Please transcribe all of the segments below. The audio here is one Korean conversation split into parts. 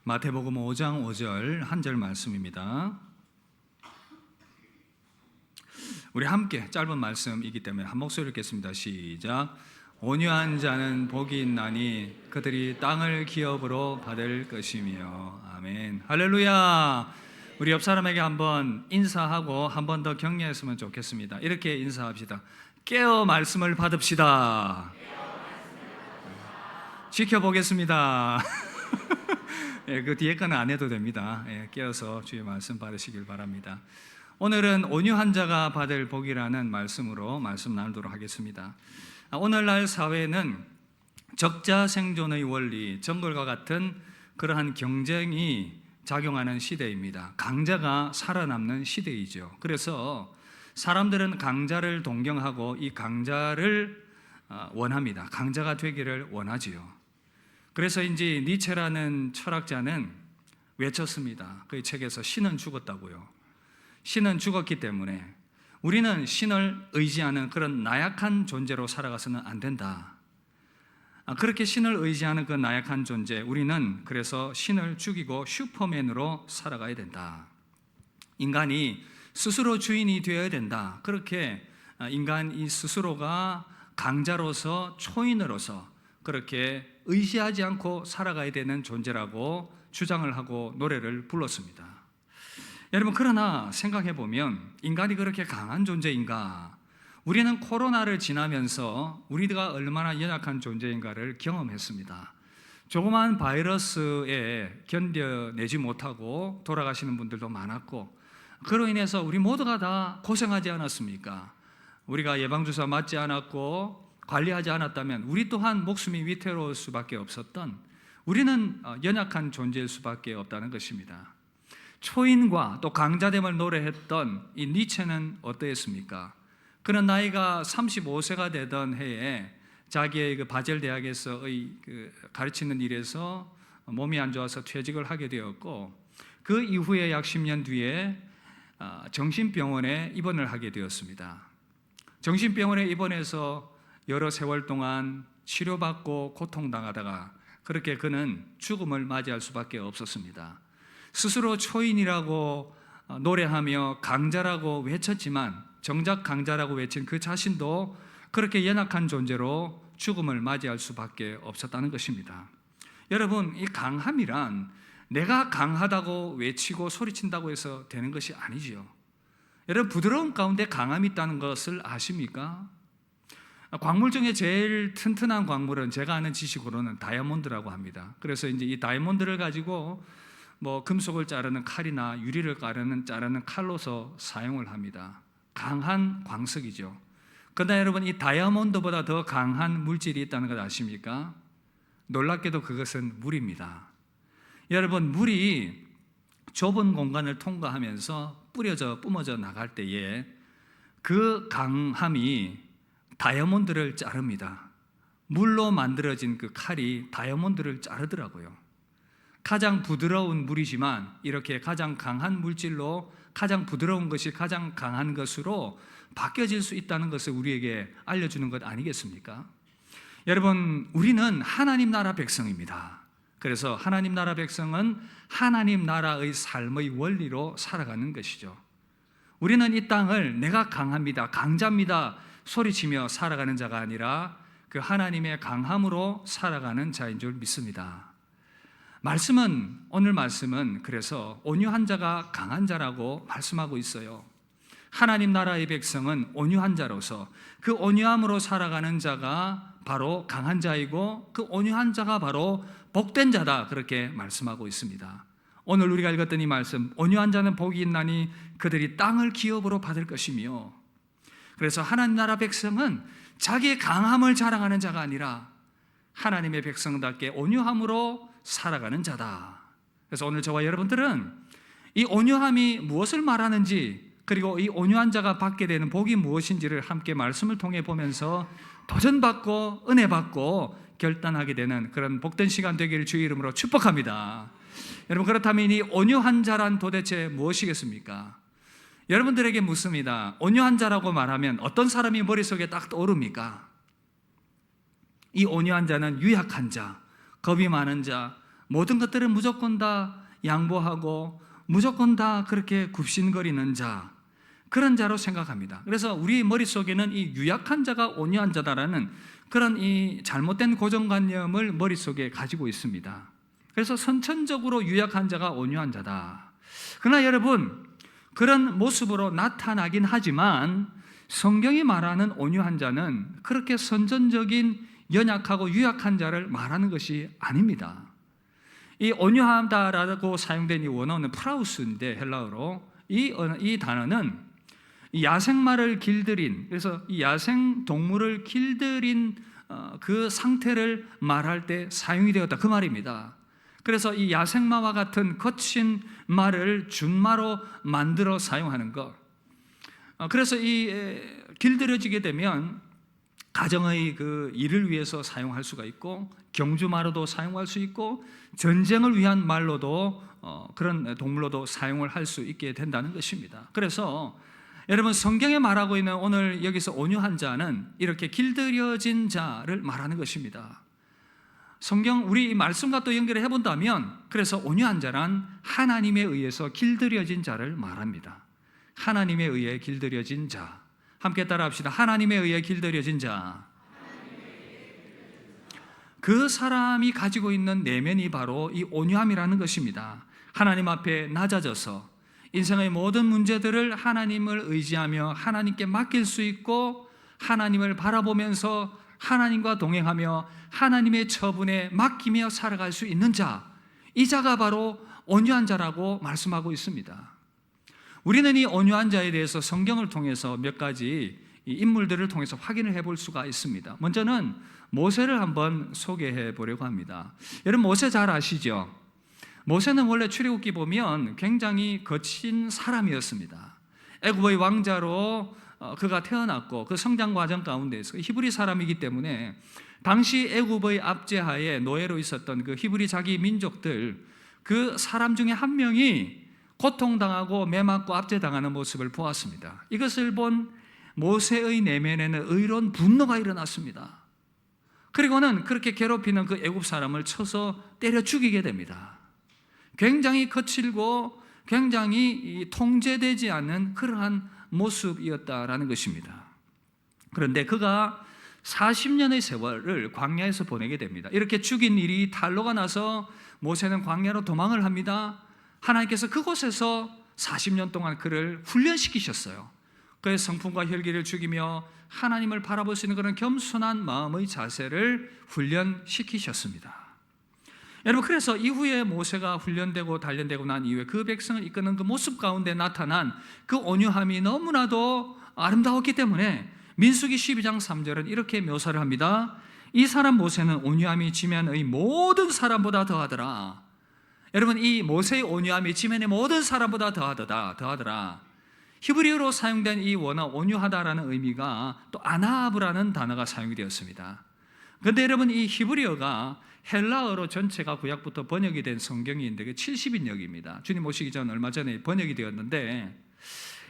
마태복음 5장 5절 한 절 말씀입니다. 우리 함께 짧은 말씀이기 때문에 한 목소리 읽겠습니다. 시작. 온유한 자는 복이 있나니 그들이 땅을 기업으로 받을 것이며. 아멘. 할렐루야. 우리 옆 사람에게 한번 인사하고 한 번 더 격려했으면 좋겠습니다. 이렇게 인사합시다. 깨어 말씀을 받읍시다. 지켜보겠습니다. 예, 그 뒤에 거는 안 해도 됩니다. 예, 깨어서 주의 말씀 받으시길 바랍니다. 오늘은 온유한 자가 받을 복이라는 말씀으로 말씀 나누도록 하겠습니다. 오늘날 사회는 적자 생존의 원리, 정글과 같은 그러한 경쟁이 작용하는 시대입니다. 강자가 살아남는 시대이죠. 그래서 사람들은 강자를 동경하고 이 강자를 원합니다. 강자가 되기를 원하지요. 그래서인지 니체라는 철학자는 외쳤습니다. 그의 책에서 신은 죽었다고요. 신은 죽었기 때문에 우리는 신을 의지하는 그런 나약한 존재로 살아가서는 안 된다. 그렇게 신을 의지하는 그 나약한 존재, 우리는 그래서 신을 죽이고 슈퍼맨으로 살아가야 된다. 인간이 스스로 주인이 되어야 된다. 그렇게 인간이 스스로가 강자로서 초인으로서 그렇게 의지하지 않고 살아가야 되는 존재라고 주장을 하고 노래를 불렀습니다. 여러분, 그러나 생각해 보면 인간이 그렇게 강한 존재인가? 우리는 코로나를 지나면서 우리가 얼마나 연약한 존재인가를 경험했습니다. 조그마한 바이러스에 견뎌내지 못하고 돌아가시는 분들도 많았고, 그로 인해서 우리 모두가 다 고생하지 않았습니까? 우리가 예방주사 맞지 않았고 관리하지 않았다면 우리 또한 목숨이 위태로울 수밖에 없었던, 우리는 연약한 존재일 수밖에 없다는 것입니다. 초인과 또 강자됨을 노래했던 이 니체는 어떠했습니까? 그는 나이가 35세가 되던 해에 자기의 그 바젤 대학에서의 가르치는 일에서 몸이 안 좋아서 퇴직을 하게 되었고, 그 이후에 약 10년 뒤에 정신병원에 입원을 하게 되었습니다. 정신병원에 입원해서 여러 세월 동안 치료받고 고통당하다가 그렇게 그는 죽음을 맞이할 수밖에 없었습니다. 스스로 초인이라고 노래하며 강자라고 외쳤지만 정작 강자라고 외친 그 자신도 그렇게 연약한 존재로 죽음을 맞이할 수밖에 없었다는 것입니다. 여러분, 이 강함이란 내가 강하다고 외치고 소리친다고 해서 되는 것이 아니지요. 여러분, 부드러운 가운데 강함이 있다는 것을 아십니까? 광물 중에 제일 튼튼한 광물은 제가 아는 지식으로는 다이아몬드라고 합니다. 그래서 이제 이 다이아몬드를 가지고 금속을 자르는 칼이나 유리를 자르는 칼로서 사용을 합니다. 강한 광석이죠. 그러나 여러분, 이 다이아몬드보다 더 강한 물질이 있다는 것 아십니까? 놀랍게도 그것은 물입니다. 여러분, 물이 좁은 공간을 통과하면서 뿜어져 나갈 때에 그 강함이 다이아몬드를 자릅니다. 물로 만들어진 그 칼이 다이아몬드를 자르더라고요. 가장 부드러운 물이지만 이렇게 가장 강한 물질로 가장 부드러운 것이 가장 강한 것으로 바뀌어질 수 있다는 것을 우리에게 알려주는 것 아니겠습니까? 여러분, 우리는 하나님 나라 백성입니다. 그래서 하나님 나라 백성은 하나님 나라의 삶의 원리로 살아가는 것이죠. 우리는 이 땅을 내가 강합니다, 강자입니다 소리치며 살아가는 자가 아니라 그 하나님의 강함으로 살아가는 자인 줄 믿습니다. 오늘 말씀은 그래서 온유한 자가 강한 자라고 말씀하고 있어요. 하나님 나라의 백성은 온유한 자로서 그 온유함으로 살아가는 자가 바로 강한 자이고 그 온유한 자가 바로 복된 자다, 그렇게 말씀하고 있습니다. 오늘 우리가 읽었던 이 말씀, 온유한 자는 복이 있나니 그들이 땅을 기업으로 받을 것이며, 그래서 하나님 나라 백성은 자기의 강함을 자랑하는 자가 아니라 하나님의 백성답게 온유함으로 살아가는 자다. 그래서 오늘 저와 여러분들은 이 온유함이 무엇을 말하는지, 그리고 이 온유한 자가 받게 되는 복이 무엇인지를 함께 말씀을 통해 보면서 도전받고 은혜받고 결단하게 되는 그런 복된 시간 되기를 주의 이름으로 축복합니다. 여러분, 그렇다면 이 온유한 자란 도대체 무엇이겠습니까? 여러분들에게 묻습니다. 온유한 자라고 말하면 어떤 사람이 머릿속에 딱 떠오릅니까? 이 온유한 자는 유약한 자, 겁이 많은 자, 모든 것들을 무조건 다 양보하고 무조건 다 그렇게 굽신거리는 자, 그런 자로 생각합니다. 그래서 우리 머릿속에는 이 유약한 자가 온유한 자다라는 그런 이 잘못된 고정관념을 머릿속에 가지고 있습니다. 그래서 선천적으로 유약한 자가 온유한 자다. 그러나 여러분, 그런 모습으로 나타나긴 하지만 성경이 말하는 온유한 자는 그렇게 선천적인 연약하고 유약한 자를 말하는 것이 아닙니다. 이 온유하다라고 사용된 이 원어는 프라우스인데, 헬라어로 이 단어는 야생마를 길들인, 그래서 이 야생 동물을 길들인 그 상태를 말할 때 사용이 되었다, 그 말입니다. 그래서 이 야생마와 같은 거친 말을 준마로 만들어 사용하는 것. 그래서 이 길들여지게 되면 가정의 그 일을 위해서 사용할 수가 있고, 경주마로도 사용할 수 있고, 전쟁을 위한 말로도 그런 동물로도 사용을 할 수 있게 된다는 것입니다. 그래서 여러분, 성경에 말하고 있는 오늘 여기서 온유한 자는 이렇게 길들여진 자를 말하는 것입니다. 성경 우리 이 말씀과 또 연결을 해본다면, 그래서 온유한 자란 하나님에 의해서 길들여진 자를 말합니다. 하나님에 의해 길들여진 자. 함께 따라합시다. 하나님에 의해 길들여진 자. 그 사람이 가지고 있는 내면이 바로 이 온유함이라는 것입니다. 하나님 앞에 낮아져서 인생의 모든 문제들을 하나님을 의지하며 하나님께 맡길 수 있고, 하나님을 바라보면서 하나님과 동행하며 하나님의 처분에 맡기며 살아갈 수 있는 자, 이 자가 바로 온유한 자라고 말씀하고 있습니다. 우리는 이 온유한 자에 대해서 성경을 통해서 몇 가지 인물들을 통해서 확인을 해볼 수가 있습니다. 먼저는 모세를 한번 소개해 보려고 합니다. 여러분, 모세 잘 아시죠? 모세는 원래 출애굽기 보면 굉장히 거친 사람이었습니다. 애굽의 왕자로 그가 태어났고, 그 성장 과정 가운데서 히브리 사람이기 때문에 당시 애굽의 압제하에 노예로 있었던 그 히브리 자기 민족들, 그 사람 중에 한 명이 고통당하고 매맞고 압제당하는 모습을 보았습니다. 이것을 본 모세의 내면에는 의로운 분노가 일어났습니다. 그리고는 그렇게 괴롭히는 그 애굽 사람을 쳐서 때려 죽이게 됩니다. 굉장히 거칠고 굉장히 통제되지 않는 그러한 모습이었다라는 것입니다. 그런데 그가 40년의 세월을 광야에서 보내게 됩니다. 이렇게 죽인 일이 탄로가 나서 모세는 광야로 도망을 합니다. 하나님께서 그곳에서 40년 동안 그를 훈련시키셨어요. 그의 성품과 혈기를 죽이며 하나님을 바라볼 수 있는 그런 겸손한 마음의 자세를 훈련시키셨습니다. 여러분, 그래서 이후에 모세가 훈련되고 단련되고 난 이후에 그 백성을 이끄는 그 모습 가운데 나타난 그 온유함이 너무나도 아름다웠기 때문에 민수기 12장 3절은 이렇게 묘사를 합니다. 이 사람 모세는 온유함이 지면의 모든 사람보다 더하더라. 여러분, 이 모세의 온유함이 지면의 모든 사람보다 더하더라. 히브리어로 사용된 이 원어 온유하다라는 의미가 또 아나브라는 단어가 사용이 되었습니다. 그런데 여러분, 이 히브리어가 헬라어로 전체가 구약부터 번역이 된 성경이 있는데 70인역입니다. 주님 오시기 전 얼마 전에 번역이 되었는데,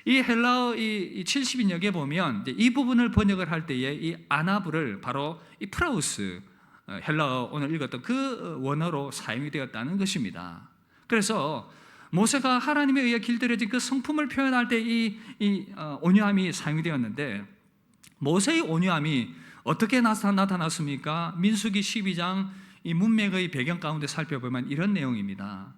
이 헬라어 이 70인역에 보면 이 부분을 번역을 할 때에 이 아나브를 바로 이 프라우스, 헬라어 오늘 읽었던 그 원어로 사용이 되었다는 것입니다. 그래서 모세가 하나님에 의해 길들여진 그 성품을 표현할 때 이 온유함이 사용이 되었는데, 모세의 온유함이 어떻게 나타났습니까? 민수기 12장 이 문맥의 배경 가운데 살펴보면 이런 내용입니다.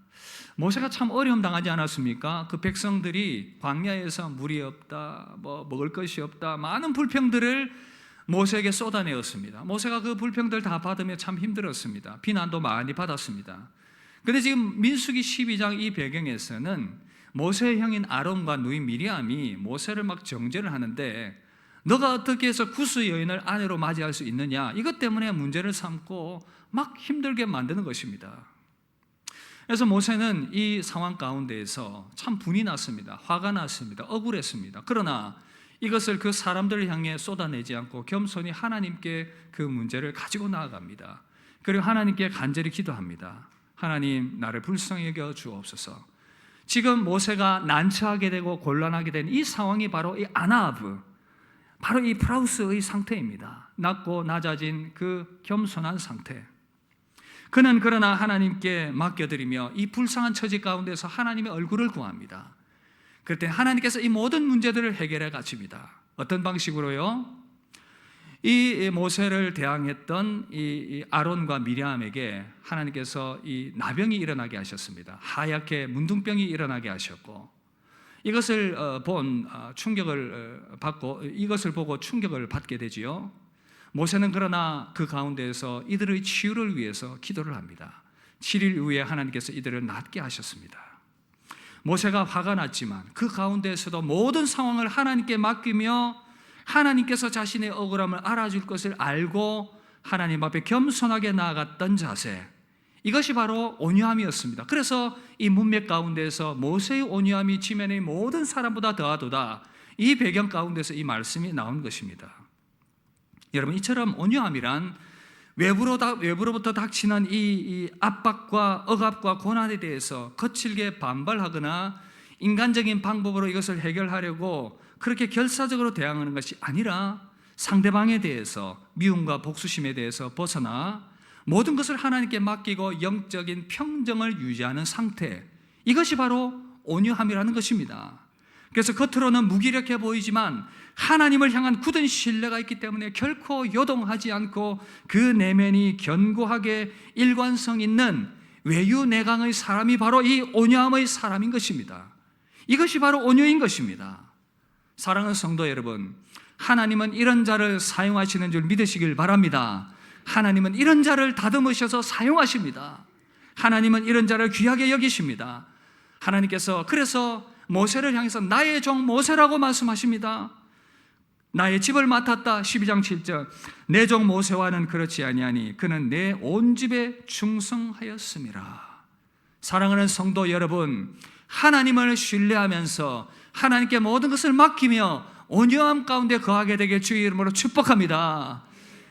모세가 참 어려움 당하지 않았습니까? 그 백성들이 광야에서 물이 없다, 먹을 것이 없다, 많은 불평들을 모세에게 쏟아내었습니다. 모세가 그 불평들 다 받으며 참 힘들었습니다. 비난도 많이 받았습니다. 그런데 지금 민수기 12장 이 배경에서는 모세의 형인 아론과 누이 미리암이 모세를 막 정죄를 하는데, 너가 어떻게 해서 구스 여인을 아내로 맞이할 수 있느냐, 이것 때문에 문제를 삼고 막 힘들게 만드는 것입니다. 그래서 모세는 이 상황 가운데에서 참 분이 났습니다. 화가 났습니다. 억울했습니다. 그러나 이것을 그 사람들을 향해 쏟아내지 않고 겸손히 하나님께 그 문제를 가지고 나아갑니다. 그리고 하나님께 간절히 기도합니다. 하나님, 나를 불쌍히 여겨 주옵소서. 지금 모세가 난처하게 되고 곤란하게 된 이 상황이 바로 이 아나브, 바로 이 프라우스의 상태입니다. 낮고 낮아진 그 겸손한 상태. 그는 그러나 하나님께 맡겨드리며 이 불쌍한 처지 가운데서 하나님의 얼굴을 구합니다. 그럴 때 하나님께서 이 모든 문제들을 해결해 가십니다. 어떤 방식으로요? 이 모세를 대항했던 이 아론과 미리암에게 하나님께서 이 나병이 일어나게 하셨습니다. 하얗게 문둥병이 일어나게 하셨고, 이것을 이것을 보고 충격을 받게 되지요. 모세는 그러나 그 가운데에서 이들의 치유를 위해서 기도를 합니다. 7일 후에 하나님께서 이들을 낫게 하셨습니다. 모세가 화가 났지만 그 가운데에서도 모든 상황을 하나님께 맡기며 하나님께서 자신의 억울함을 알아줄 것을 알고 하나님 앞에 겸손하게 나아갔던 자세, 이것이 바로 온유함이었습니다. 그래서 이 문맥 가운데서 모세의 온유함이 지면의 모든 사람보다 더하도다, 이 배경 가운데서 이 말씀이 나온 것입니다. 여러분, 이처럼 온유함이란 외부로부터 닥치는 이 압박과 억압과 고난에 대해서 거칠게 반발하거나 인간적인 방법으로 이것을 해결하려고 그렇게 결사적으로 대항하는 것이 아니라 상대방에 대해서 미움과 복수심에 대해서 벗어나 모든 것을 하나님께 맡기고 영적인 평정을 유지하는 상태, 이것이 바로 온유함이라는 것입니다. 그래서 겉으로는 무기력해 보이지만 하나님을 향한 굳은 신뢰가 있기 때문에 결코 요동하지 않고 그 내면이 견고하게 일관성 있는 외유내강의 사람이 바로 이 온유함의 사람인 것입니다. 이것이 바로 온유인 것입니다. 사랑하는 성도 여러분, 하나님은 이런 자를 사용하시는 줄 믿으시길 바랍니다. 하나님은 이런 자를 다듬으셔서 사용하십니다. 하나님은 이런 자를 귀하게 여기십니다. 하나님께서 그래서 모세를 향해서 나의 종 모세라고 말씀하십니다. 나의 집을 맡았다. 12장 7절, 내 종 모세와는 그렇지 아니하니 그는 내 온 집에 충성하였음이라. 사랑하는 성도 여러분, 하나님을 신뢰하면서 하나님께 모든 것을 맡기며 온유함 가운데 거하게 되길 주의 이름으로 축복합니다.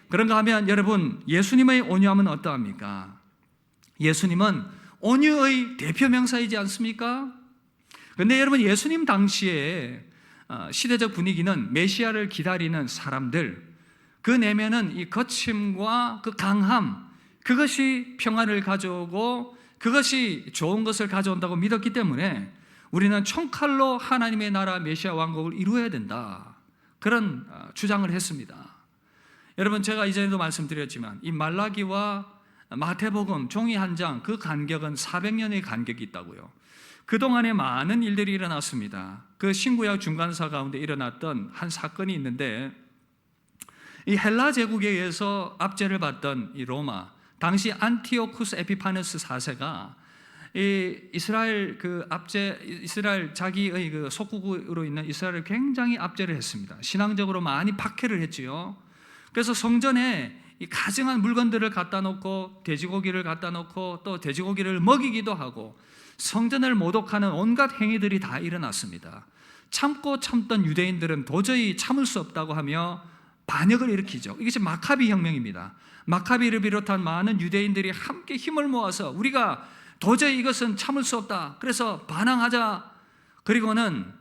그런가 하면 여러분, 예수님의 온유함은 어떠합니까? 예수님은 온유의 대표 명사이지 않습니까? 그런데 여러분, 예수님 당시에 시대적 분위기는 메시아를 기다리는 사람들, 그 내면은 이 거침과 그 강함, 그것이 평안을 가져오고 그것이 좋은 것을 가져온다고 믿었기 때문에 우리는 총칼로 하나님의 나라 메시아 왕국을 이루어야 된다, 그런 주장을 했습니다. 여러분, 제가 이전에도 말씀드렸지만 이 말라기와 마태복음 종이 한 장, 그 간격은 400년의 간격이 있다고요. 그동안에 많은 일들이 일어났습니다. 그 신구약 중간사 가운데 일어났던 한 사건이 있는데, 이 헬라 제국에 의해서 압제를 받던 이 로마, 당시 안티오쿠스 에피파네스 4세가 이 이스라엘 자기의 그 속국으로 있는 이스라엘을 굉장히 압제를 했습니다. 신앙적으로 많이 박해를 했지요. 그래서 성전에 이 가증한 물건들을 갖다 놓고 돼지고기를 갖다 놓고 또 돼지고기를 먹이기도 하고 성전을 모독하는 온갖 행위들이 다 일어났습니다. 참고 참던 유대인들은 도저히 참을 수 없다고 하며 반역을 일으키죠. 이것이 마카비 혁명입니다. 마카비를 비롯한 많은 유대인들이 함께 힘을 모아서 우리가 도저히 이것은 참을 수 없다, 그래서 반항하자. 그리고는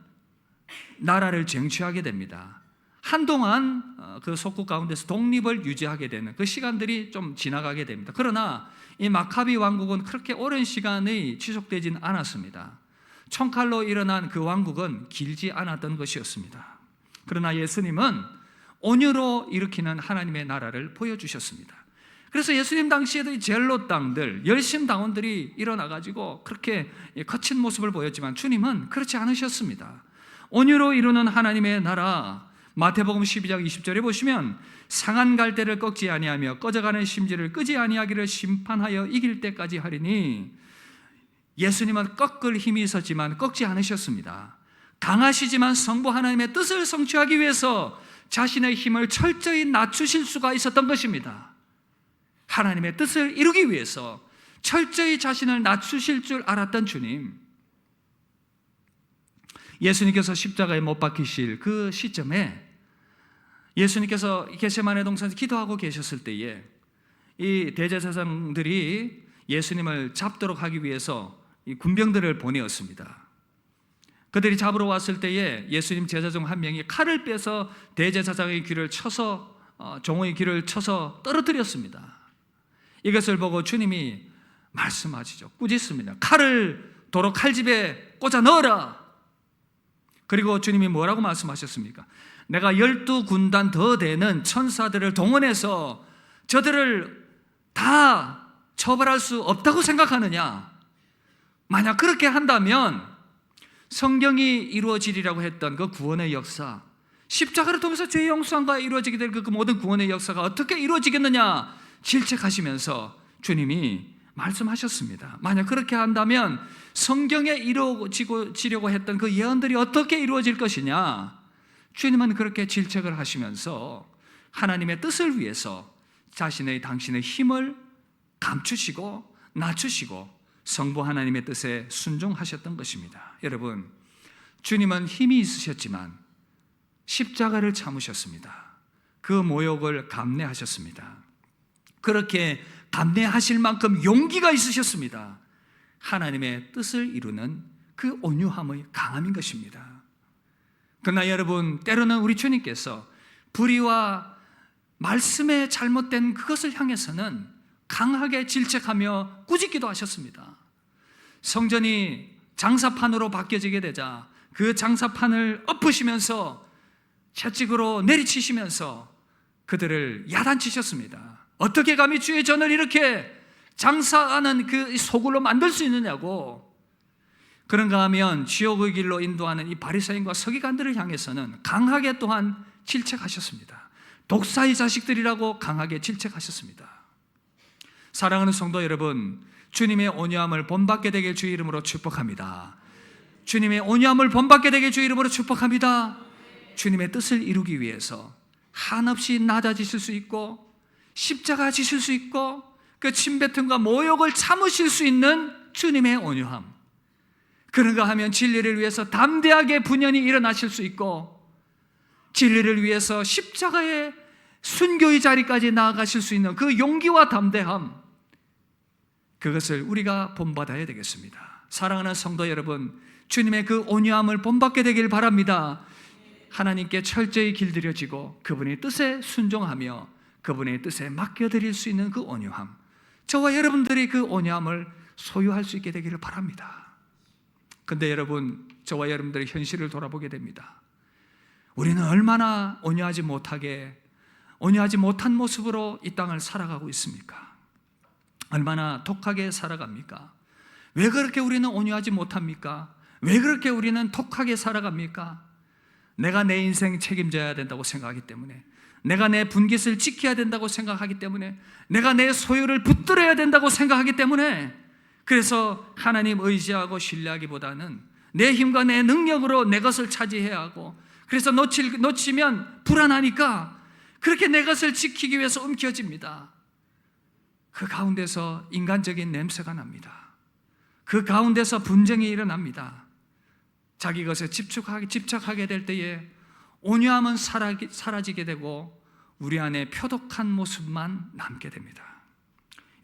나라를 쟁취하게 됩니다. 한동안 그 속국 가운데서 독립을 유지하게 되는 그 시간들이 좀 지나가게 됩니다. 그러나 이 마카비 왕국은 그렇게 오랜 시간이 지속되진 않았습니다. 총칼로 일어난 그 왕국은 길지 않았던 것이었습니다. 그러나 예수님은 온유로 일으키는 하나님의 나라를 보여주셨습니다. 그래서 예수님 당시에도 이 젤로 땅들, 열심 당원들이 일어나가지고 그렇게 거친 모습을 보였지만 주님은 그렇지 않으셨습니다. 온유로 이루는 하나님의 나라, 마태복음 12장 20절에 보시면 상한 갈대를 꺾지 아니하며 꺼져가는 심지를 끄지 아니하기를 심판하여 이길 때까지 하리니, 예수님은 꺾을 힘이 있었지만 꺾지 않으셨습니다. 강하시지만 성부 하나님의 뜻을 성취하기 위해서 자신의 힘을 철저히 낮추실 수가 있었던 것입니다. 하나님의 뜻을 이루기 위해서 철저히 자신을 낮추실 줄 알았던 주님, 예수님께서 십자가에 못 박히실 그 시점에 예수님께서 겟세마네 동산에서 기도하고 계셨을 때에 이 대제사장들이 예수님을 잡도록 하기 위해서 이 군병들을 보내었습니다. 그들이 잡으러 왔을 때에 예수님 제자 중 한 명이 칼을 빼서 대제사장의 귀를 쳐서 종의 귀를 쳐서 떨어뜨렸습니다. 이것을 보고 주님이 말씀하시죠. 꾸짖습니다. 칼을 도로 칼집에 꽂아 넣어라. 그리고 주님이 뭐라고 말씀하셨습니까? 내가 12군단 더 되는 천사들을 동원해서 저들을 다 처벌할 수 없다고 생각하느냐? 만약 그렇게 한다면 성경이 이루어지리라고 했던 그 구원의 역사, 십자가를 통해서 죄의 용서함과 이루어지게 될 그 모든 구원의 역사가 어떻게 이루어지겠느냐 질책하시면서 주님이 말씀하셨습니다. 만약 그렇게 한다면 성경에 이루어지려고 했던 그 예언들이 어떻게 이루어질 것이냐? 주님은 그렇게 질책을 하시면서 하나님의 뜻을 위해서 당신의 힘을 감추시고 낮추시고 성부 하나님의 뜻에 순종하셨던 것입니다. 여러분, 주님은 힘이 있으셨지만 십자가를 참으셨습니다. 그 모욕을 감내하셨습니다. 그렇게 감내하실 만큼 용기가 있으셨습니다. 하나님의 뜻을 이루는 그 온유함의 강함인 것입니다. 그러나 여러분, 때로는 우리 주님께서 불의와 말씀에 잘못된 그것을 향해서는 강하게 질책하며 꾸짖기도 하셨습니다. 성전이 장사판으로 바뀌어지게 되자 그 장사판을 엎으시면서 채찍으로 내리치시면서 그들을 야단치셨습니다. 어떻게 감히 주의 전을 이렇게 장사하는 그 소굴로 만들 수 있느냐고. 그런가 하면 지옥의 길로 인도하는 이 바리새인과 서기관들을 향해서는 강하게 또한 질책하셨습니다. 독사의 자식들이라고 강하게 질책하셨습니다. 사랑하는 성도 여러분, 주님의 온유함을 본받게 되길 주의 이름으로 축복합니다. 주님의 온유함을 본받게 되길 주의 이름으로 축복합니다. 주님의 뜻을 이루기 위해서 한없이 낮아지실 수 있고 십자가 지실 수 있고 그 침뱉음과 모욕을 참으실 수 있는 주님의 온유함, 그런가 하면 진리를 위해서 담대하게 분연히 일어나실 수 있고 진리를 위해서 십자가의 순교의 자리까지 나아가실 수 있는 그 용기와 담대함, 그것을 우리가 본받아야 되겠습니다. 사랑하는 성도 여러분, 주님의 그 온유함을 본받게 되길 바랍니다. 하나님께 철저히 길들여지고 그분의 뜻에 순종하며 그분의 뜻에 맡겨드릴 수 있는 그 온유함, 저와 여러분들이 그 온유함을 소유할 수 있게 되기를 바랍니다. 근데 여러분, 저와 여러분들의 현실을 돌아보게 됩니다. 우리는 얼마나 온유하지 못한 모습으로 이 땅을 살아가고 있습니까? 얼마나 독하게 살아갑니까? 왜 그렇게 우리는 온유하지 못합니까? 왜 그렇게 우리는 독하게 살아갑니까? 내가 내 인생 책임져야 된다고 생각하기 때문에, 내가 내 분깃을 지켜야 된다고 생각하기 때문에, 내가 내 소유를 붙들어야 된다고 생각하기 때문에, 그래서 하나님 의지하고 신뢰하기보다는 내 힘과 내 능력으로 내 것을 차지해야 하고, 그래서 놓치면 불안하니까 그렇게 내 것을 지키기 위해서 움켜집니다. 그 가운데서 인간적인 냄새가 납니다. 그 가운데서 분쟁이 일어납니다. 자기 것에 집착하게 될 때에 온유함은 사라지게 되고 우리 안에 표독한 모습만 남게 됩니다.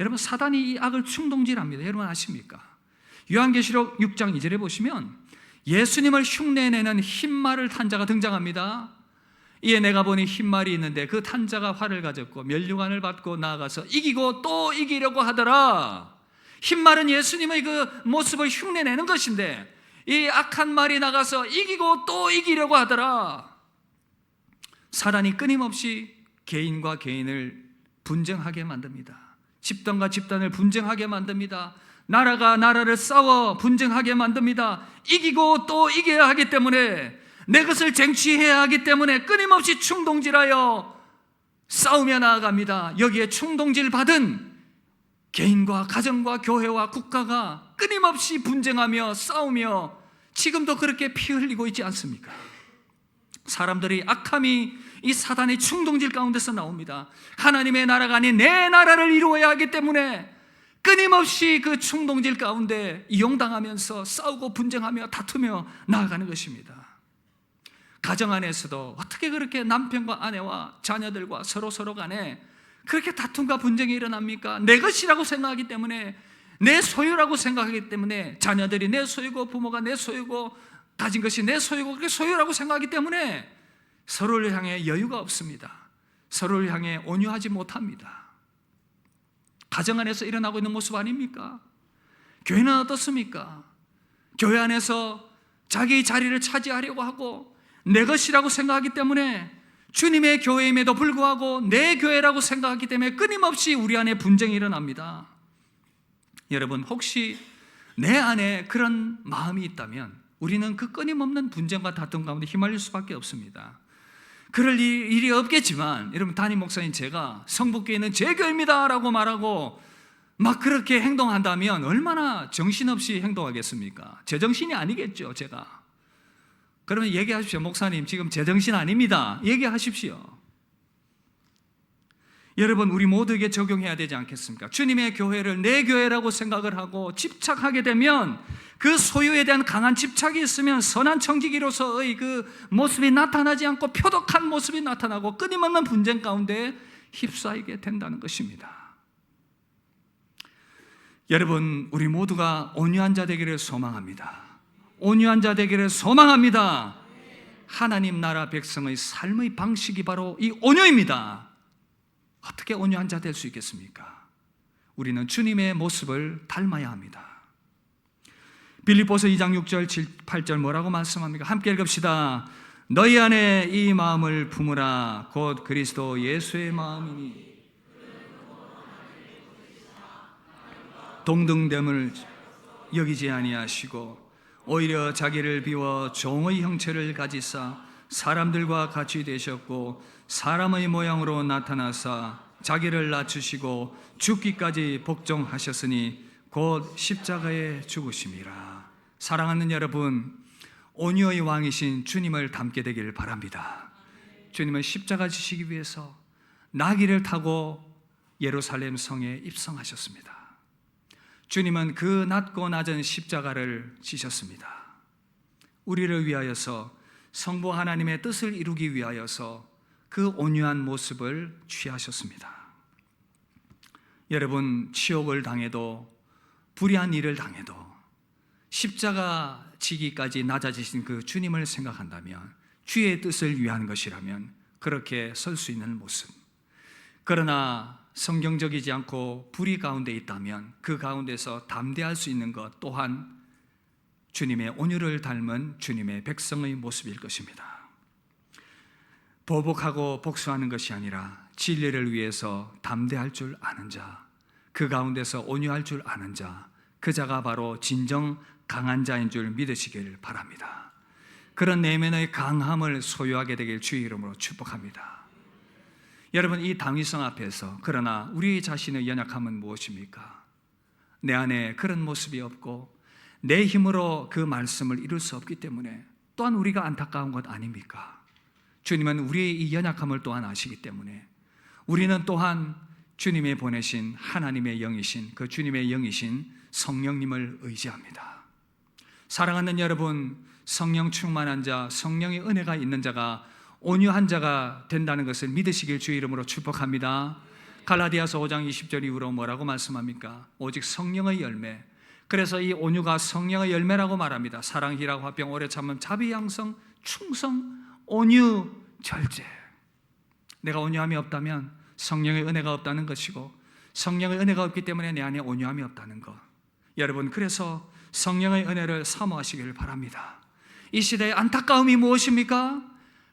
여러분, 사단이 이 악을 충동질합니다. 여러분 아십니까? 요한계시록 6장 2절에 보시면 예수님을 흉내내는 흰말을 탄 자가 등장합니다. 이에 내가 보니 흰말이 있는데 그 탄 자가 활을 가졌고 면류관을 받고 나아가서 이기고 또 이기려고 하더라. 흰말은 예수님의 그 모습을 흉내내는 것인데 이 악한 말이 나가서 이기고 또 이기려고 하더라. 사단이 끊임없이 개인과 개인을 분쟁하게 만듭니다. 집단과 집단을 분쟁하게 만듭니다. 나라가 나라를 싸워 분쟁하게 만듭니다. 이기고 또 이겨야 하기 때문에, 내 것을 쟁취해야 하기 때문에 끊임없이 충동질하여 싸우며 나아갑니다. 여기에 충동질 받은 개인과 가정과 교회와 국가가 끊임없이 분쟁하며 싸우며 지금도 그렇게 피 흘리고 있지 않습니까? 사람들의 악함이 이 사단의 충동질 가운데서 나옵니다. 하나님의 나라가 아닌 내 나라를 이루어야 하기 때문에 끊임없이 그 충동질 가운데 이용당하면서 싸우고 분쟁하며 다투며 나아가는 것입니다. 가정 안에서도 어떻게 그렇게 남편과 아내와 자녀들과 서로 간에 그렇게 다툼과 분쟁이 일어납니까? 내 것이라고 생각하기 때문에, 내 소유라고 생각하기 때문에, 자녀들이 내 소유고 부모가 내 소유고 가진 것이 내 소유고 그게 소유라고 생각하기 때문에 서로를 향해 여유가 없습니다. 서로를 향해 온유하지 못합니다. 가정 안에서 일어나고 있는 모습 아닙니까? 교회는 어떻습니까? 교회 안에서 자기 자리를 차지하려고 하고 내 것이라고 생각하기 때문에 주님의 교회임에도 불구하고 내 교회라고 생각하기 때문에 끊임없이 우리 안에 분쟁이 일어납니다. 여러분, 혹시 내 안에 그런 마음이 있다면 우리는 그 끊임없는 분쟁과 다툼 가운데 휘말릴 수밖에 없습니다. 그럴 일이 없겠지만, 여러분, 담임 목사님 제가 성북교회는 제 교회입니다 라고 말하고 막 그렇게 행동한다면 얼마나 정신없이 행동하겠습니까? 제정신이 아니겠죠, 제가. 그러면 얘기하십시오. 목사님, 지금 제정신 아닙니다. 얘기하십시오. 여러분, 우리 모두에게 적용해야 되지 않겠습니까? 주님의 교회를 내 교회라고 생각을 하고 집착하게 되면, 그 소유에 대한 강한 집착이 있으면 선한 청지기로서의 그 모습이 나타나지 않고 표독한 모습이 나타나고 끊임없는 분쟁 가운데 휩싸이게 된다는 것입니다. 여러분, 우리 모두가 온유한 자 되기를 소망합니다. 온유한 자 되기를 소망합니다. 하나님 나라 백성의 삶의 방식이 바로 이 온유입니다. 어떻게 온유한 자 될 수 있겠습니까? 우리는 주님의 모습을 닮아야 합니다. 빌립보서 2장 6절 8절 뭐라고 말씀합니까? 함께 읽읍시다. 너희 안에 이 마음을 품으라. 곧 그리스도 예수의 마음이니 동등됨을 여기지 아니하시고 오히려 자기를 비워 종의 형체를 가지사 사람들과 같이 되셨고 사람의 모양으로 나타나사 자기를 낮추시고 죽기까지 복종하셨으니 곧 십자가에 죽으심이라. 사랑하는 여러분, 온유의 왕이신 주님을 닮게 되길 바랍니다. 주님은 십자가 지시기 위해서 나귀를 타고 예루살렘 성에 입성하셨습니다. 주님은 그 낮고 낮은 십자가를 지셨습니다. 우리를 위하여서, 성부 하나님의 뜻을 이루기 위하여서 그 온유한 모습을 취하셨습니다. 여러분, 치욕을 당해도, 불의한 일을 당해도 십자가 지기까지 낮아지신 그 주님을 생각한다면, 주의 뜻을 위한 것이라면 그렇게 설 수 있는 모습. 그러나 성경적이지 않고 불의 가운데 있다면 그 가운데서 담대할 수 있는 것 또한 주님의 온유를 닮은 주님의 백성의 모습일 것입니다. 보복하고 복수하는 것이 아니라 진리를 위해서 담대할 줄 아는 자, 그 가운데서 온유할 줄 아는 자, 그 자가 바로 진정 강한 자인 줄 믿으시길 바랍니다. 그런 내면의 강함을 소유하게 되길 주의 이름으로 축복합니다. 여러분, 이 당위성 앞에서 그러나 우리 자신의 연약함은 무엇입니까? 내 안에 그런 모습이 없고 내 힘으로 그 말씀을 이룰 수 없기 때문에 또한 우리가 안타까운 것 아닙니까? 주님은 우리의 이 연약함을 또한 아시기 때문에 우리는 또한 주님이 보내신 하나님의 영이신, 그 주님의 영이신 성령님을 의지합니다. 사랑하는 여러분, 성령 충만한 자, 성령의 은혜가 있는 자가 온유한 자가 된다는 것을 믿으시길 주의 이름으로 축복합니다. 갈라디아서 5장 20절 이후로 뭐라고 말씀합니까? 오직 성령의 열매. 그래서 이 온유가 성령의 열매라고 말합니다. 사랑, 희락, 화평, 오래 참음, 자비, 양성, 충성, 온유, 절제. 내가 온유함이 없다면 성령의 은혜가 없다는 것이고, 성령의 은혜가 없기 때문에 내 안에 온유함이 없다는 것. 여러분, 그래서 성령의 은혜를 사모하시길 바랍니다. 이 시대의 안타까움이 무엇입니까?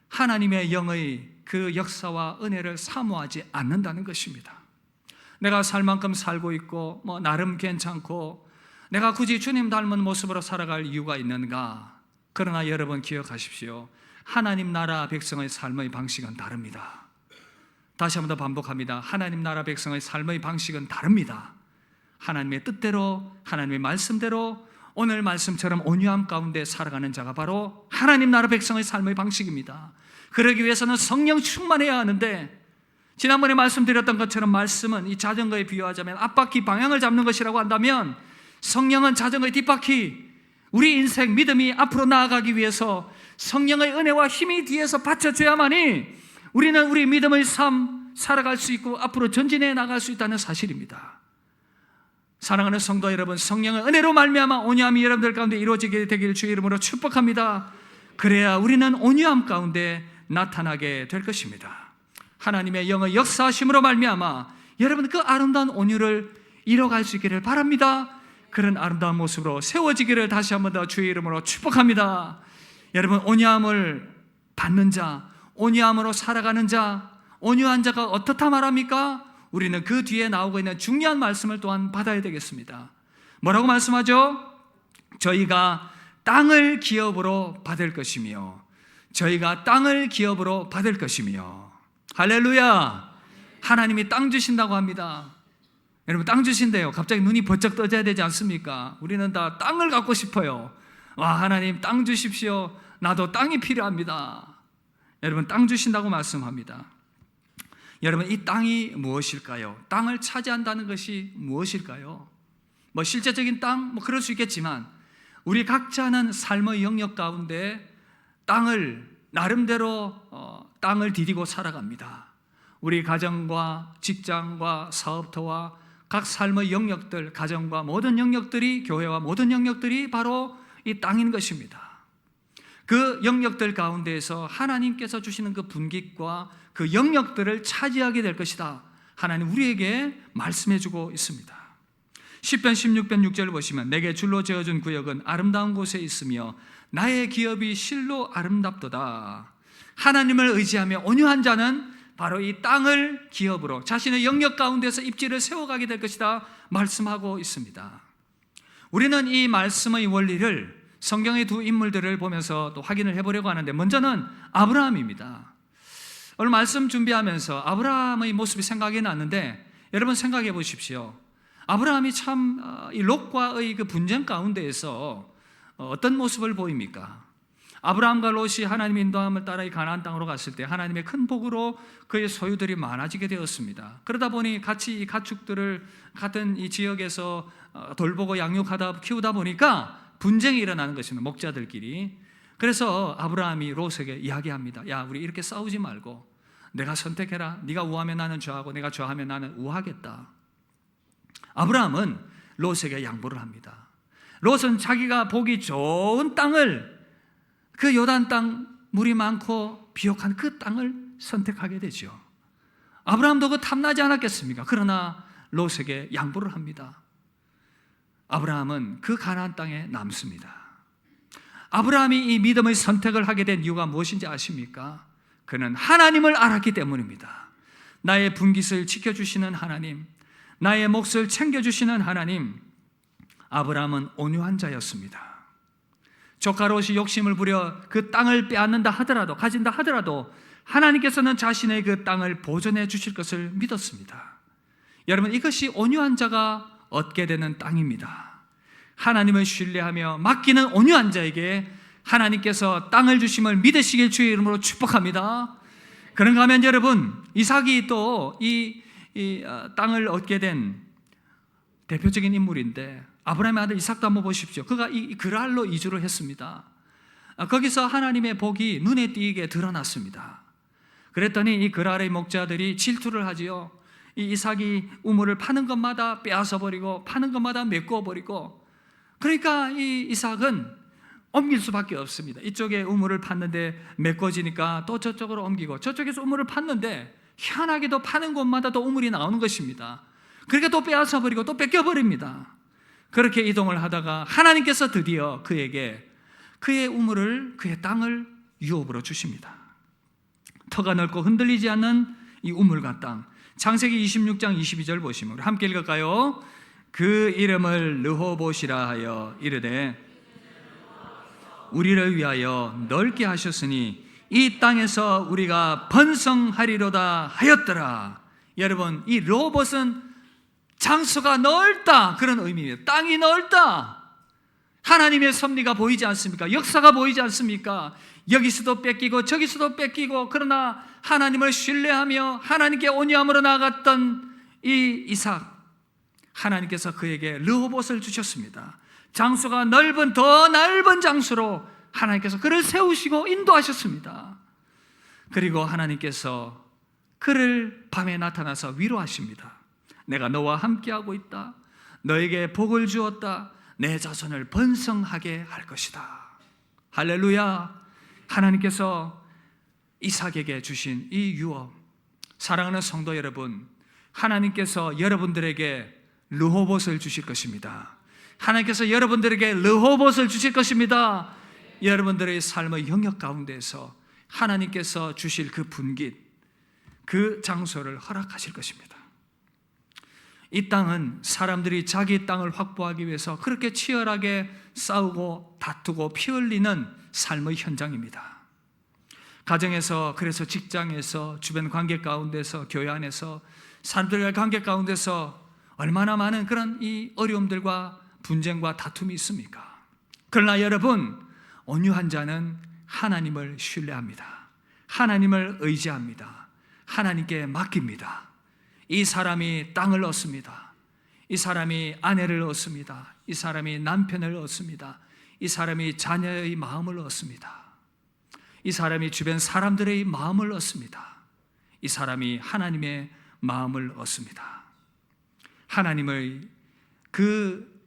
하나님의 영의 그 역사와 은혜를 사모하지 않는다는 것입니다. 내가 살 만큼 살고 있고 나름 괜찮고 내가 굳이 주님 닮은 모습으로 살아갈 이유가 있는가? 그러나 여러분 기억하십시오. 하나님 나라 백성의 삶의 방식은 다릅니다. 다시 한 번 더 반복합니다. 하나님 나라 백성의 삶의 방식은 다릅니다. 하나님의 뜻대로, 하나님의 말씀대로 오늘 말씀처럼 온유함 가운데 살아가는 자가 바로 하나님 나라 백성의 삶의 방식입니다. 그러기 위해서는 성령 충만해야 하는데, 지난번에 말씀드렸던 것처럼 말씀은 이 자전거에 비유하자면 앞바퀴 방향을 잡는 것이라고 한다면, 성령은 자전거의 뒷바퀴, 우리 인생 믿음이 앞으로 나아가기 위해서 성령의 은혜와 힘이 뒤에서 받쳐줘야만이 우리는 우리 믿음의 삶 살아갈 수 있고 앞으로 전진해 나갈 수 있다는 사실입니다. 사랑하는 성도 여러분, 성령의 은혜로 말미암아 온유함이 여러분들 가운데 이루어지게 되기를 주의 이름으로 축복합니다. 그래야 우리는 온유함 가운데 나타나게 될 것입니다. 하나님의 영의 역사하심으로 말미암아 여러분 그 아름다운 온유를 이뤄갈 수 있기를 바랍니다. 그런 아름다운 모습으로 세워지기를 다시 한번 더 주의 이름으로 축복합니다. 여러분 온유함을 받는 자, 온유함으로 살아가는 자, 온유한 자가 어떻다 말합니까? 우리는 그 뒤에 나오고 있는 중요한 말씀을 또한 받아야 되겠습니다. 뭐라고 말씀하죠? 저희가 땅을 기업으로 받을 것이며 저희가 땅을 기업으로 받을 것이며 할렐루야. 하나님이 땅 주신다고 합니다. 여러분 땅 주신대요. 갑자기 눈이 번쩍 떠져야 되지 않습니까? 우리는 다 땅을 갖고 싶어요. 와, 하나님 땅 주십시오. 나도 땅이 필요합니다. 여러분 땅 주신다고 말씀합니다. 여러분 이 땅이 무엇일까요? 땅을 차지한다는 것이 무엇일까요? 뭐 실제적인 땅 뭐 그럴 수 있겠지만 우리 각자는 삶의 영역 가운데 땅을 나름대로 땅을 디디고 살아갑니다. 우리 가정과 직장과 사업터와 각 삶의 영역들, 가정과 모든 영역들이, 교회와 모든 영역들이 바로 이 땅인 것입니다. 그 영역들 가운데에서 하나님께서 주시는 그 분깃과 그 영역들을 차지하게 될 것이다. 하나님 우리에게 말씀해주고 있습니다. 시편 16편 6절을 보시면 내게 줄로 지어준 구역은 아름다운 곳에 있으며 나의 기업이 실로 아름답도다. 하나님을 의지하며 온유한 자는 바로 이 땅을 기업으로 자신의 영역 가운데서 입지를 세워가게 될 것이다 말씀하고 있습니다. 우리는 이 말씀의 원리를 성경의 두 인물들을 보면서 또 확인을 해보려고 하는데 먼저는 아브라함입니다. 오늘 말씀 준비하면서 아브라함의 모습이 생각이 났는데 여러분 생각해 보십시오. 아브라함이 참 이 롯과의 그 분쟁 가운데에서 어떤 모습을 보입니까? 아브라함과 롯이 하나님의 인도함을 따라 이 가나안 땅으로 갔을 때 하나님의 큰 복으로 그의 소유들이 많아지게 되었습니다. 그러다 보니 같이 이 가축들을 같은 이 지역에서 돌보고 양육하다 키우다 보니까 분쟁이 일어나는 것입니다. 목자들끼리. 그래서 아브라함이 롯에게 이야기합니다. 야, 우리 이렇게 싸우지 말고 내가 선택해라. 네가 우하면 나는 좌하고 내가 좌하면 나는 우하겠다. 아브라함은 롯에게 양보를 합니다. 롯은 자기가 보기 좋은 땅을, 그 요단 땅, 물이 많고 비옥한 그 땅을 선택하게 되죠. 아브라함도 그 탐나지 않았겠습니까? 그러나 롯에게 양보를 합니다. 아브라함은 그 가나안 땅에 남습니다. 아브라함이 이 믿음의 선택을 하게 된 이유가 무엇인지 아십니까? 그는 하나님을 알았기 때문입니다. 나의 분깃을 지켜주시는 하나님, 나의 몫을 챙겨주시는 하나님. 아브라함은 온유한 자였습니다. 조카 롯이 욕심을 부려 그 땅을 빼앗는다 하더라도, 가진다 하더라도 하나님께서는 자신의 그 땅을 보존해 주실 것을 믿었습니다. 여러분 이것이 온유한 자가 얻게 되는 땅입니다. 하나님을 신뢰하며 맡기는 온유한 자에게 하나님께서 땅을 주심을 믿으시길 주의 이름으로 축복합니다. 그런가 하면 여러분 이삭이 또 이 땅을 얻게 된 대표적인 인물인데 아브라함의 아들 이삭도 한번 보십시오. 그가 이 그랄로 이주를 했습니다. 거기서 하나님의 복이 눈에 띄게 드러났습니다. 그랬더니 이 그랄의 목자들이 질투를 하지요. 이 이삭이 우물을 파는 것마다 빼앗아 버리고 파는 것마다 메꾸어 버리고, 그러니까 이 이삭은 옮길 수밖에 없습니다. 이쪽에 우물을 팠는데 메꿔지니까 또 저쪽으로 옮기고, 저쪽에서 우물을 팠는데 희한하게도 파는 곳마다 또 우물이 나오는 것입니다. 그러니까 또 빼앗아 버리고 또 뺏겨 버립니다. 그렇게 이동을 하다가 하나님께서 드디어 그에게 그의 우물을, 그의 땅을 유업으로 주십니다. 터가 넓고 흔들리지 않는 이 우물과 땅. 창세기 26장 22절 보시면 우리 함께 읽을까요? 그 이름을 르호봇이라 하여 이르되 우리를 위하여 넓게 하셨으니 이 땅에서 우리가 번성하리로다 하였더라. 여러분 이 르호봇은 장소가 넓다 그런 의미입니다. 땅이 넓다. 하나님의 섭리가 보이지 않습니까? 역사가 보이지 않습니까? 여기서도 뺏기고 저기서도 뺏기고, 그러나 하나님을 신뢰하며 하나님께 온유함으로 나아갔던 이 이삭, 하나님께서 그에게 르호봇을 주셨습니다. 장소가 넓은, 더 넓은 장소로 하나님께서 그를 세우시고 인도하셨습니다. 그리고 하나님께서 그를 밤에 나타나서 위로하십니다. 내가 너와 함께하고 있다. 너에게 복을 주었다. 내 자손을 번성하게 할 것이다. 할렐루야. 하나님께서 이삭에게 주신 이 유업, 사랑하는 성도 여러분, 하나님께서 여러분들에게 르호봇을 주실 것입니다. 하나님께서 여러분들에게 르호봇을 주실 것입니다. 여러분들의 삶의 영역 가운데서 하나님께서 주실 그 분깃, 그 장소를 허락하실 것입니다. 이 땅은 사람들이 자기 땅을 확보하기 위해서 그렇게 치열하게 싸우고 다투고 피 흘리는 삶의 현장입니다. 가정에서, 그래서 직장에서, 주변 관계 가운데서, 교회 안에서, 사람들과의 관계 가운데서 얼마나 많은 그런 이 어려움들과 분쟁과 다툼이 있습니까? 그러나 여러분, 온유한 자는 하나님을 신뢰합니다. 하나님을 의지합니다. 하나님께 맡깁니다. 이 사람이 땅을 얻습니다. 이 사람이 아내를 얻습니다. 이 사람이 남편을 얻습니다. 이 사람이 자녀의 마음을 얻습니다. 이 사람이 주변 사람들의 마음을 얻습니다. 이 사람이 하나님의 마음을 얻습니다. 하나님의 그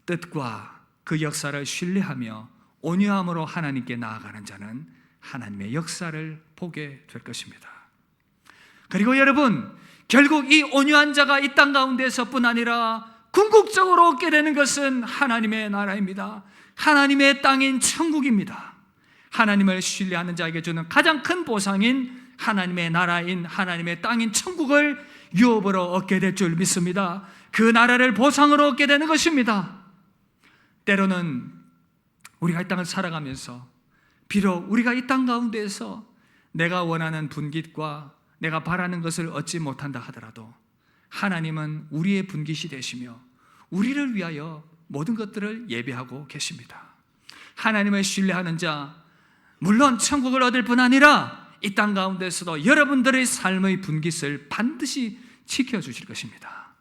뜻과 그 역사를 신뢰하며 온유함으로 하나님께 나아가는 자는 하나님의 역사를 보게 될 것입니다. 그리고 여러분, 결국 이 온유한 자가 이 땅 가운데서뿐 아니라 궁극적으로 얻게 되는 것은 하나님의 나라입니다. 하나님의 땅인 천국입니다. 하나님을 신뢰하는 자에게 주는 가장 큰 보상인 하나님의 나라인 하나님의 땅인 천국을 유업으로 얻게 될 줄 믿습니다. 그 나라를 보상으로 얻게 되는 것입니다. 때로는 우리가 이 땅을 살아가면서 비록 우리가 이 땅 가운데에서 내가 원하는 분깃과 내가 바라는 것을 얻지 못한다 하더라도 하나님은 우리의 분깃이 되시며 우리를 위하여 모든 것들을 예비하고 계십니다. 하나님을 신뢰하는 자, 물론 천국을 얻을 뿐 아니라 이 땅 가운데서도 여러분들의 삶의 분깃을 반드시 지켜주실 것입니다.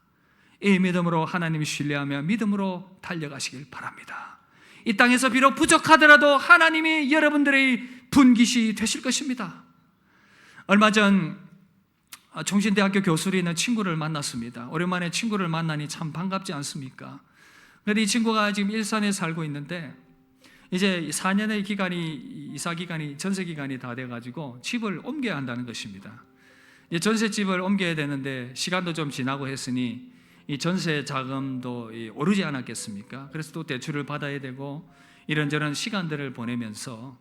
이 믿음으로 하나님을 신뢰하며 믿음으로 달려가시길 바랍니다. 이 땅에서 비록 부족하더라도 하나님이 여러분들의 분깃이 되실 것입니다. 얼마 전 종신대학교 교수로 있는 친구를 만났습니다. 오랜만에 친구를 만나니 참 반갑지 않습니까? 그런데 이 친구가 지금 일산에 살고 있는데 이제 4년의 기간이, 이사 기간이, 전세 기간이 다 돼가지고 집을 옮겨야 한다는 것입니다. 이제 전세집을 옮겨야 되는데 시간도 좀 지나고 했으니 이 전세 자금도 오르지 않았겠습니까? 그래서 또 대출을 받아야 되고 이런저런 시간들을 보내면서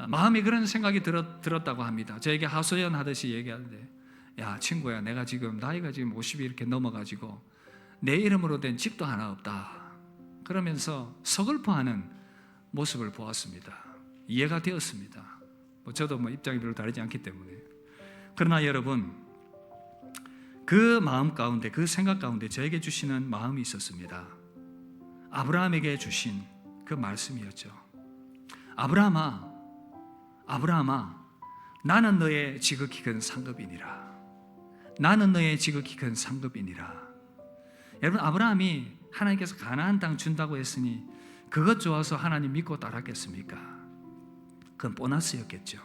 마음이 그런 생각이 들었다고 합니다. 저에게 하소연하듯이 얘기하는데, 야 친구야, 내가 지금 나이가 지금 50이 이렇게 넘어가지고 내 이름으로 된 집도 하나 없다. 그러면서 서글퍼하는 모습을 보았습니다. 이해가 되었습니다. 저도 입장이 별로 다르지 않기 때문에. 그러나 여러분, 그 마음 가운데, 그 생각 가운데 저에게 주시는 마음이 있었습니다. 아브라함에게 주신 그 말씀이었죠. 아브라함아, 나는 너의 지극히 큰 상급이니라. 나는 너의 지극히 큰 상급이니라. 여러분, 아브라함이 하나님께서 가나안 땅 준다고 했으니 그것 좋아서 하나님 믿고 따랐겠습니까? 그건 보너스였겠죠.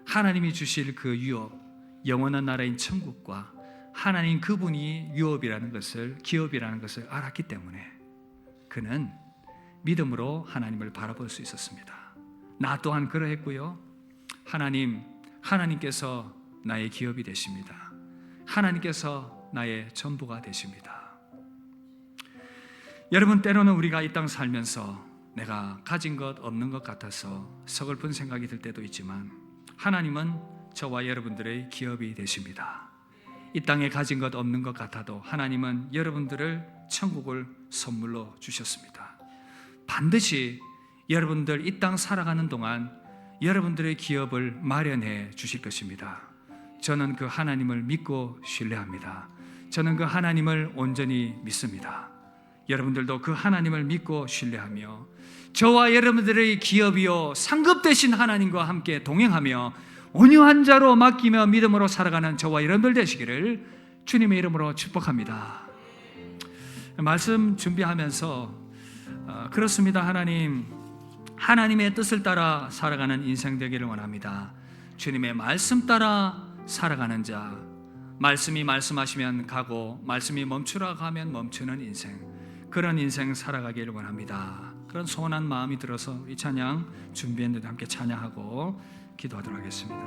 하나님이 주실 그 유업, 영원한 나라인 천국과 하나님 그분이 유업이라는 것을, 기업이라는 것을 알았기 때문에 그는 믿음으로 하나님을 바라볼 수 있었습니다. 나 또한 그러했고요. 하나님께서 나의 기업이 되십니다. 하나님께서 나의 전부가 되십니다. 여러분, 때로는 우리가 이 땅 살면서 내가 가진 것 없는 것 같아서 서글픈 생각이 들 때도 있지만 하나님은 저와 여러분들의 기업이 되십니다. 이 땅에 가진 것 없는 것 같아도 하나님은 여러분들을 천국을 선물로 주셨습니다. 반드시 여러분들 이 땅 살아가는 동안 여러분들의 기업을 마련해 주실 것입니다. 저는 그 하나님을 믿고 신뢰합니다. 저는 그 하나님을 온전히 믿습니다. 여러분들도 그 하나님을 믿고 신뢰하며 저와 여러분들의 기업이요 상급 되신 하나님과 함께 동행하며 온유한 자로 맡기며 믿음으로 살아가는 저와 여러분들 되시기를 주님의 이름으로 축복합니다. 말씀 준비하면서 그렇습니다. 하나님의 뜻을 따라 살아가는 인생 되기를 원합니다. 주님의 말씀 따라 살아가는 자, 말씀이 말씀하시면 가고 말씀이 멈추라고 하면 멈추는 인생, 그런 인생 살아가기를 원합니다. 그런 소원한 마음이 들어서 이 찬양 준비했는데 함께 찬양하고 기도하도록 하겠습니다.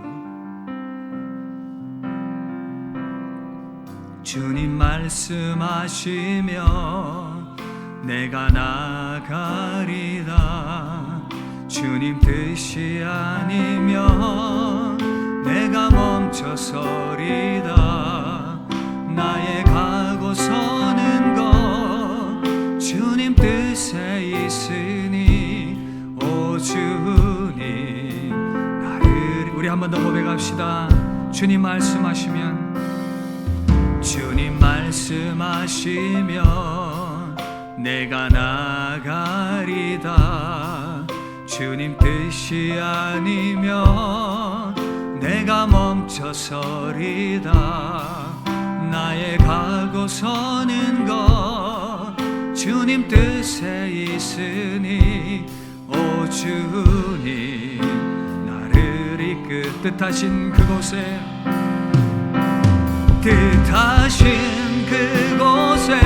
주님 말씀하시면 내가 나가리라. 주님 뜻이 아니면 내가 멈춰서리다. 나의 가고 서는 것 주님 뜻에 있으니 오 주님 나를. 우리 한 번 더 고백합시다. 주님 말씀하시면, 주님 말씀하시면 내가 나가리다. 주님 뜻이 아니면 내가 멈춰서리다. 나의 가고 서는 것 주님 뜻에 있으니 오 주님 나를 이끌 뜻하신 그곳에, 뜻하신 그곳에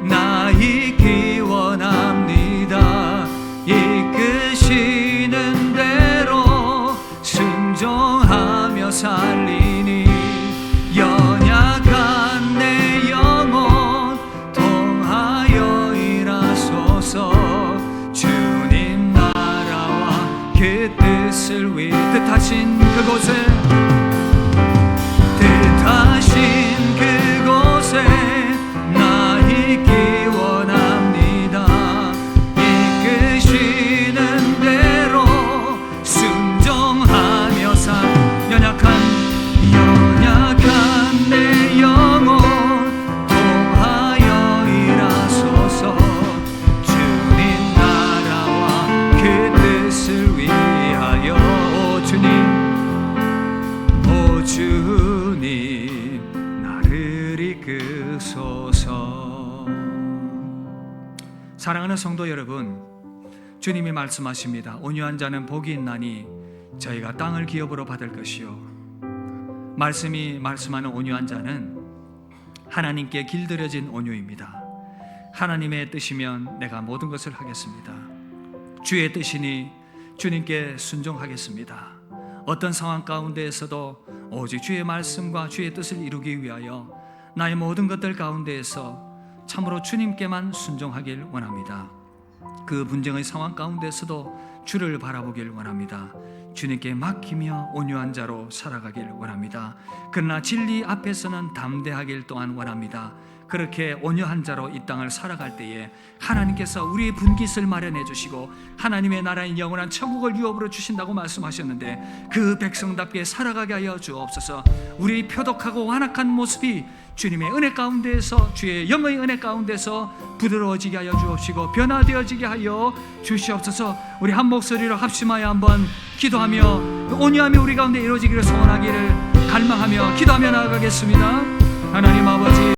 나 있기 원합니다. 이끄시는 대로 순종하며 살리니 연약한 내 영혼 통하여 일하소서. 주님 나라와 그 뜻을 위해 뜻하신 그곳에, 뜻하신 그곳에 나 있기 원합니다. 이끄시는 대로 순종하며 연약한 내 영혼 통하여 일하소서. 주님 나라와 그 뜻을 위하여 오 주님 나를 이끄소서. 사랑하는 성도 여러분, 주님이 말씀하십니다. 온유한 자는 복이 있나니 저희가 땅을 기업으로 받을 것이요. 말씀이 말씀하는 온유한 자는 하나님께 길들여진 온유입니다. 하나님의 뜻이면 내가 모든 것을 하겠습니다. 주의 뜻이니 주님께 순종하겠습니다. 어떤 상황 가운데에서도 오직 주의 말씀과 주의 뜻을 이루기 위하여 나의 모든 것들 가운데에서 참으로 주님께만 순종하길 원합니다. 그 분쟁의 상황 가운데서도 주를 바라보길 원합니다. 주님께 맡기며 온유한 자로 살아가길 원합니다. 그러나 진리 앞에서는 담대하길 또한 원합니다. 그렇게 온유한 자로 이 땅을 살아갈 때에 하나님께서 우리의 분깃을 마련해 주시고 하나님의 나라인 영원한 천국을 유업으로 주신다고 말씀하셨는데, 그 백성답게 살아가게 하여 주옵소서. 우리 표독하고 완악한 모습이 주님의 은혜 가운데에서, 주의 영의 은혜 가운데서 부드러워지게 하여 주옵시고 변화되어지게 하여 주시옵소서. 우리 한 목소리로 합심하여 한번 기도하며 온유함이 우리 가운데 이루어지기를 소원하기를 갈망하며 기도하며 나아가겠습니다. 하나님 아버지,